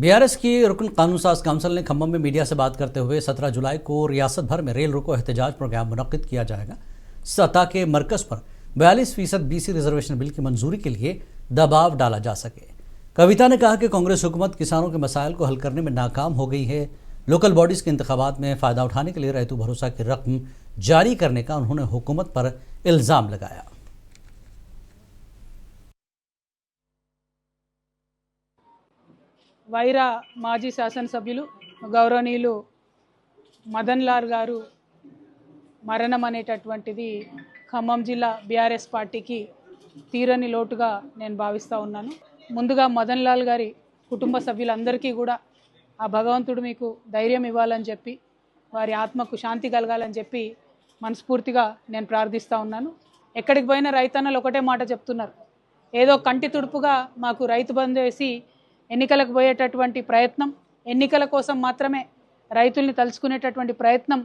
BRS की रुकन कानून साज काउंसिल ने खम्भम में मीडिया से बात करते हुए 17 जुलाई को रियासत भर में रेल रोको एहतजाज प्रोग्राम मुनक्किद किया जाएगा। सत्ता के मरकज पर 42% बीसी रिजर्वेशन बिल की मंजूरी के लिए दबाव डाला जा सके। कविता ने कहा कि कांग्रेस हुकूमत किसानों के मसाइल को हल करने में नाकाम हो गई है। लोकल बॉडीज के इंतखाबात में फ़ायदा उठाने के लिए रैतू भरोसा की रकम जारी करने का उन्होंने हुकूमत पर इल्ज़ाम लगाया। వైరా మాజీ శాసనసభ్యులు గౌరవనీయులు మదన్ లాల్ గారు మరణం అనేటటువంటిది ఖమ్మం జిల్లా బీఆర్ఎస్ పార్టీకి తీరని లోటుగా నేను భావిస్తూ ఉన్నాను. ముందుగా మదన్ లాల్ గారి కుటుంబ సభ్యులందరికీ కూడా ఆ భగవంతుడు మీకు ధైర్యం ఇవ్వాలని చెప్పి వారి ఆత్మకు శాంతి కలగాలని చెప్పి మనస్ఫూర్తిగా నేను ప్రార్థిస్తూ ఉన్నాను. ఎక్కడికి పోయిన రైతన్నలు ఒకటే మాట చెప్తున్నారు, ఏదో కంటి తుడుపుగా మాకు రైతు బంధు వేసి ఎన్నికలకు పోయేటటువంటి ప్రయత్నం, ఎన్నికల కోసం మాత్రమే రైతుల్ని తలుచుకునేటటువంటి ప్రయత్నం